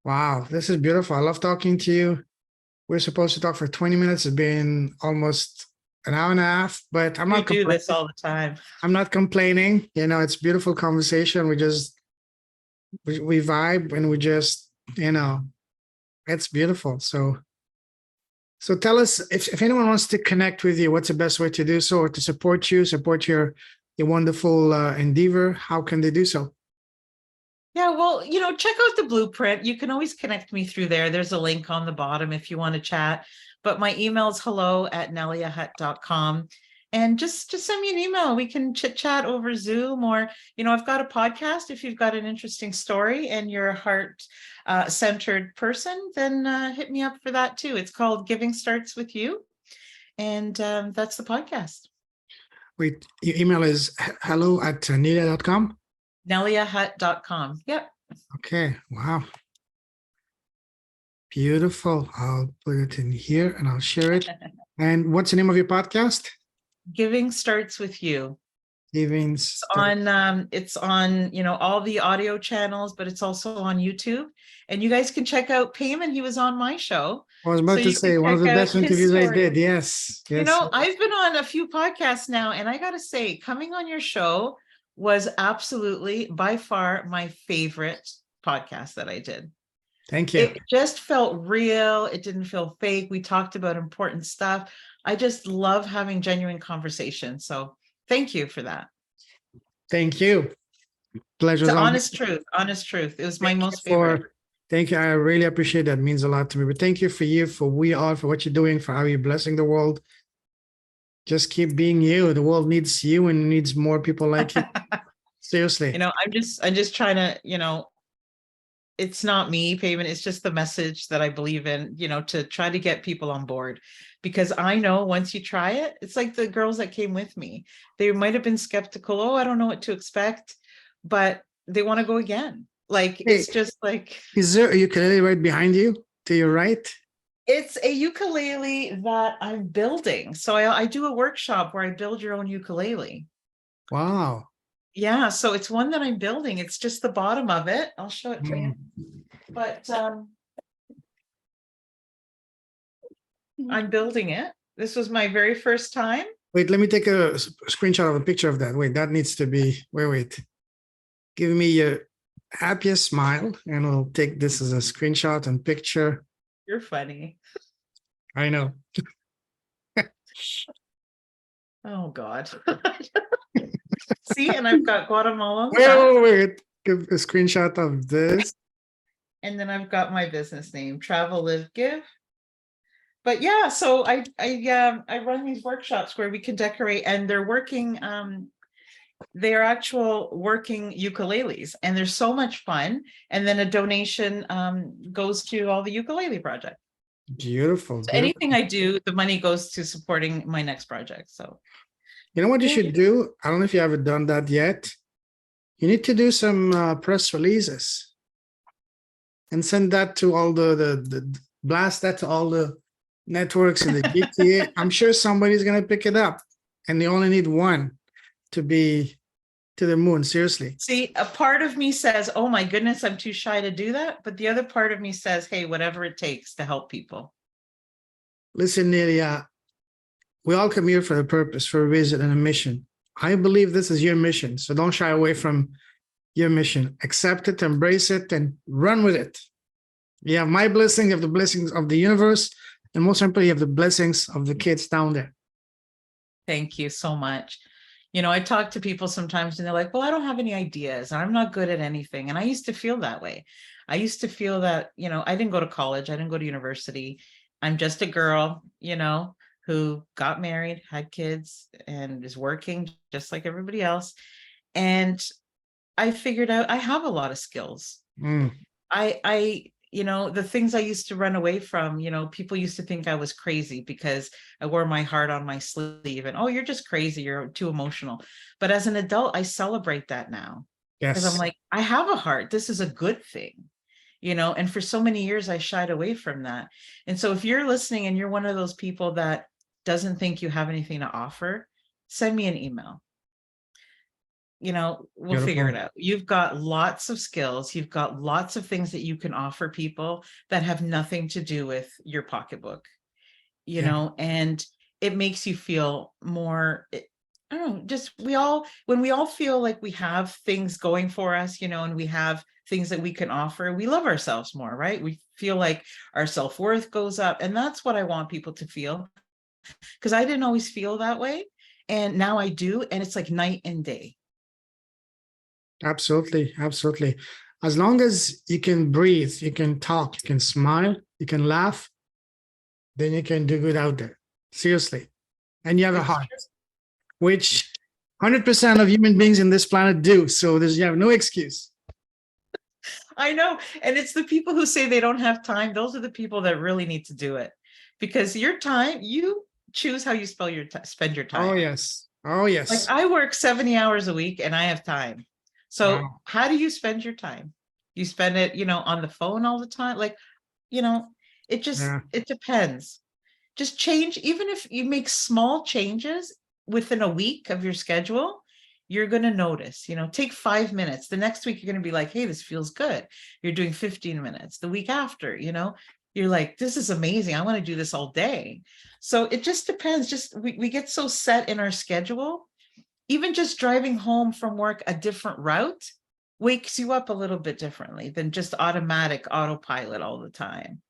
Wow, this is beautiful. I love talking to you. We're supposed to talk for 20 minutes. It's been almost an hour and a half, but I'm not
do this all the time.
I'm not complaining. It's beautiful conversation. We vibe, and we just, it's beautiful. So tell us, if anyone wants to connect with you, what's the best way to do so, or to support your wonderful endeavor? How can they do so?
Yeah, well, check out the blueprint. You can always connect me through there. There's a link on the bottom if you want to chat. But my email is hello@neliahut.com. And just send me an email. We can chit chat over Zoom, or, I've got a podcast. If you've got an interesting story and you're a heart centered person, then hit me up for that too. It's called Giving Starts With You. And that's the podcast.
Wait, your email is hello@nelia.com?
NeliaHut.com. Yep.
Okay. Wow. Beautiful. I'll put it in here and I'll share it. And what's the name of your podcast?
Giving Starts With You.
Giving
It's on all the audio channels, but it's also on YouTube. And you guys can check out Payman. He was on my show.
I was about to say one of the best interviews I did. Yes.
I've been on a few podcasts now, and I got to say, coming on your show was absolutely by far my favorite podcast that I did.
Thank you.
It just felt real. It didn't feel fake. We talked about important stuff. I just love having genuine conversations. So thank you for that.
Thank you. Pleasure.
It's honest truth. It was my most favorite.
Thank you. I really appreciate that. It means a lot to me. But thank you for who you are, for what you're doing, for how you're blessing the world. Just keep being you. The world needs you and needs more people like you. Seriously.
I'm just trying to, it's not me, Payman. It's just the message that I believe in, to try to get people on board. Because I know once you try it, it's like the girls that came with me. They might have been skeptical. Oh, I don't know what to expect, but they want to go again. It's just like.
Is there a ukulele right behind you, to your right?
It's a ukulele that I'm building. So I do a workshop where I build your own ukulele.
Wow.
Yeah, so it's one that I'm building. It's just the bottom of it. I'll show it to you. But I'm building it. This was my very first time.
Wait, let me take a screenshot of a picture of that. Wait, that needs to be, wait. Give me your happiest smile and we'll take this as a screenshot and picture.
You're funny.
I know.
Oh, God. See, and I've got Guatemala.
Wait. Give a screenshot of this.
And then I've got my business name, Travel, Live, Give. But yeah, so I run these workshops where we can decorate, and they're working. They're actual working ukuleles, and they're so much fun. And then a donation goes to all the ukulele project.
Beautiful.
So anything I do, the money goes to supporting my next project. So,
you know what you should do? I don't know if you haven't done that yet. You need to do some press releases and send that to all the blast that to all the networks in the GTA. I'm sure somebody's gonna pick it up, and they only need one to be to the moon. Seriously.
See, a part of me says, oh my goodness, I'm too shy to do that. But the other part of me says, hey, whatever it takes to help people.
Listen, Nelia, we all come here for a purpose, for a reason and a mission. I believe this is your mission. So don't shy away from your mission. Accept it, embrace it, and run with it. You have my blessing, you have the blessings of the universe, and most importantly, you have the blessings of the kids down there.
Thank you so much. I talk to people sometimes and they're like, well, I don't have any ideas. I'm not good at anything. And I used to feel that way. I used to feel that, I didn't go to college. I didn't go to university. I'm just a girl, who got married, had kids, and is working just like everybody else. And I figured out I have a lot of skills. The things I used to run away from, people used to think I was crazy because I wore my heart on my sleeve and, oh, you're just crazy. You're too emotional. But as an adult, I celebrate that now.
Yes.
Because I'm like, I have a heart. This is a good thing, and for so many years, I shied away from that. And so if you're listening and you're one of those people that doesn't think you have anything to offer, send me an email. We'll
Beautiful.
figure it out. You've got lots of skills. You've got lots of things that you can offer people that have nothing to do with your pocketbook, and it makes you feel more, I don't know, just when we all feel like we have things going for us, and we have things that we can offer, we love ourselves more, right? We feel like our self-worth goes up. And that's what I want people to feel, because I didn't always feel that way. And now I do. And it's like night and day.
Absolutely. Absolutely. As long as you can breathe, you can talk, you can smile, you can laugh, then you can do good out there. Seriously. And you have a heart. which 100% of human beings in this planet do. So you have no excuse.
I know. And it's the people who say they don't have time. Those are the people that really need to do it, because your time, you choose how you spend your time.
Oh, yes. Oh,
Like
yes.
I work 70 hours a week and I have time. So
Wow.
how do you spend your time? You spend it, on the phone all the time. Like,
Yeah.
it depends. Just change, even if you make small changes within a week of your schedule, you're going to notice, take 5 minutes. The next week, you're going to be like, hey, this feels good. You're doing 15 minutes. The week after, you're like, this is amazing. I want to do this all day. So it just depends. Just we get so set in our schedule. Even just driving home from work a different route wakes you up a little bit differently than just automatic autopilot all the time.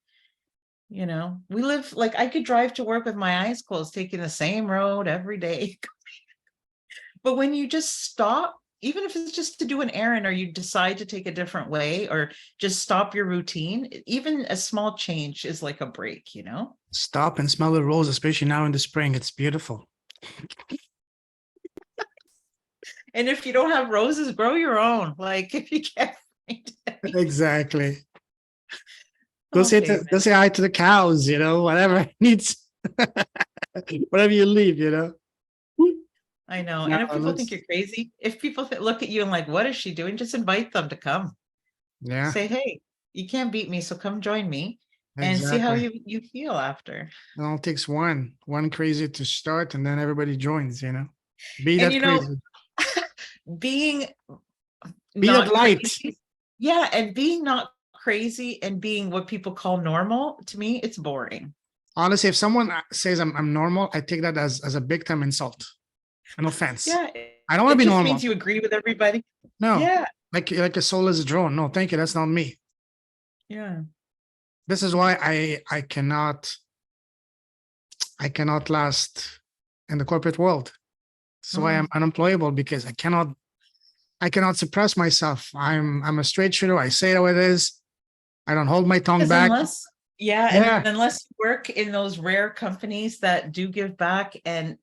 We live, like, I could drive to work with my eyes closed, taking the same road every day. But when you just stop, even if it's just to do an errand, or you decide to take a different way, or just stop your routine, even a small change is like a break.
Stop and smell the rose, especially now in the spring. It's beautiful.
And if you don't have roses, grow your own. Like, if you can't find it.
Exactly. Go
Okay,
say hi to the cows, whatever needs, whatever you leave,
I know.
No,
And if people think you're crazy, if people look at you and like, what is she doing? Just invite them to come.
Yeah,
Say, hey, you can't beat me, so come join me and see how
exactly.
you feel after.
It all takes one crazy to start, and then everybody joins, Be
And
that crazy.
being
Be that
not
light.
crazy. Yeah, and being not crazy and being what people call normal, to me, it's boring.
Honestly, if someone says I'm normal, I take that as a big time insult. An offense.
Yeah.
I don't want
It
to be
just
normal.
means you agree with everybody.
No.
Yeah.
Like a soulless drone. No, thank you. That's not me.
Yeah.
This is why I cannot last in the corporate world. So I am unemployable, because I cannot suppress myself. I'm a straight shooter. I say it how it is. I don't hold my tongue back.
And unless you work in those rare companies that do give back, and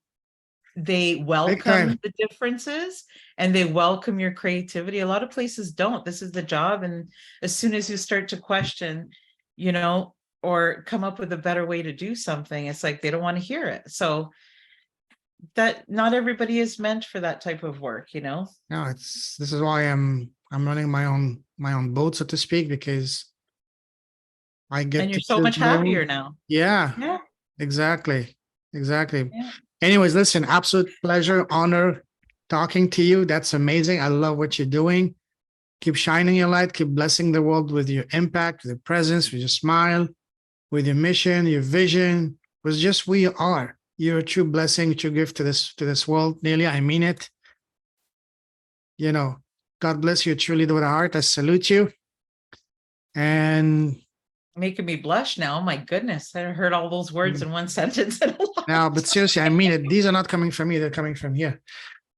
they welcome the differences and they welcome your creativity. A lot of places don't. This is the job. And as soon as you start to question, or come up with a better way to do something, it's like they don't want to hear it. So that not everybody is meant for that type of work.
No, this is why I'm running my own boat, so to speak, because I get
and you're so much happier now.
Yeah, exactly. Yeah. Anyways, listen, absolute pleasure, honor talking to you. That's amazing. I love what you're doing. Keep shining your light, keep blessing the world with your impact, with your presence, with your smile, with your mission, your vision. Was just who you are. You're a true blessing, true gift to this world, Nelia. I mean it. God bless you, truly with a heart. I salute you. And
making me blush now. My goodness, I heard all those words in one sentence.
Now, but seriously, I mean it. These are not coming from me; they're coming from here.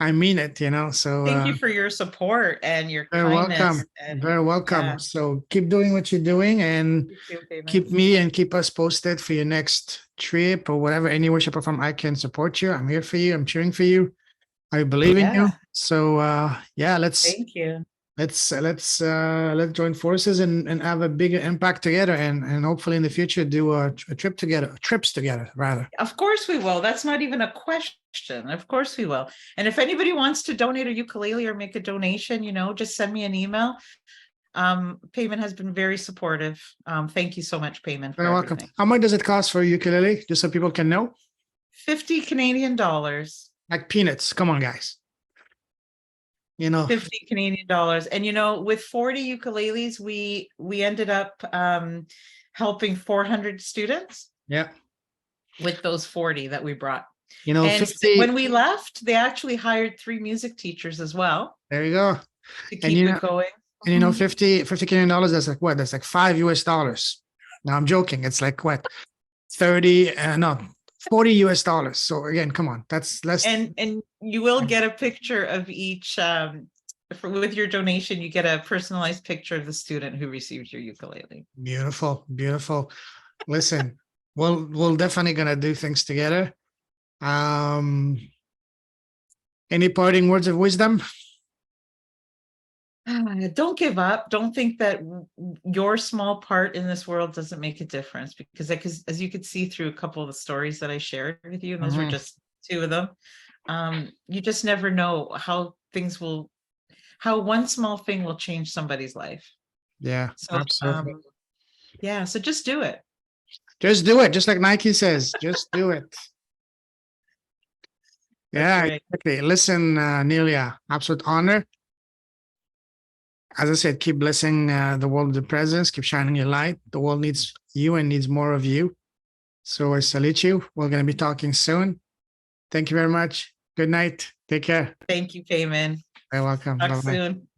I mean it, So
thank you for your support and your
kindness.
Welcome.
Very welcome. Yeah. So keep doing what you're doing, and keep me and keep us posted for your next trip or whatever. Any way, shape, or form I can support you. I'm here for you. I'm cheering for you. I believe in you. So
thank you.
Let's join forces and have a bigger impact together, and hopefully in the future do a trip together, trips together rather.
Of course we will. That's not even a question. Of course we will. And if anybody wants to donate a ukulele or make a donation, just send me an email. Payman has been very supportive. Thank you so much, Payman.
You're welcome. How much does it cost for a ukulele, just so people can know?
50 Canadian dollars.
Like peanuts. Come on, guys.
50 Canadian dollars. And with 40 ukuleles, we ended up helping 400 students.
Yeah.
With those 40 that we brought.
And
50, when we left, they actually hired 3 music teachers as well.
There you go.
To keep it going.
And 50 Canadian dollars, that's like what? That's like $5 US. Now I'm joking. It's like what? 40 US dollars. So again, come on, that's less.
And you will get a picture of each with your donation. You get a personalized picture of the student who received your ukulele.
Beautiful. Listen, we'll definitely gonna do things together. Any parting words of wisdom?
Don't give up. Don't think that your small part in this world doesn't make a difference, because as you could see through a couple of the stories that I shared with you, and those were just two of them, you just never know how one small thing will change somebody's life.
Yeah,
So
absolutely.
yeah, so just do it.
Just do it. Just like Nike says, just do it. Yeah,
right.
exactly. Listen, Nelia, absolute honor. As I said, keep blessing the world with your presence, keep shining your light. The world needs you and needs more of you. So I salute you. We're going to be talking soon. Thank you very much. Good night. Take care.
Thank you, Payman.
You're welcome.
Talk
Bye-bye.
soon.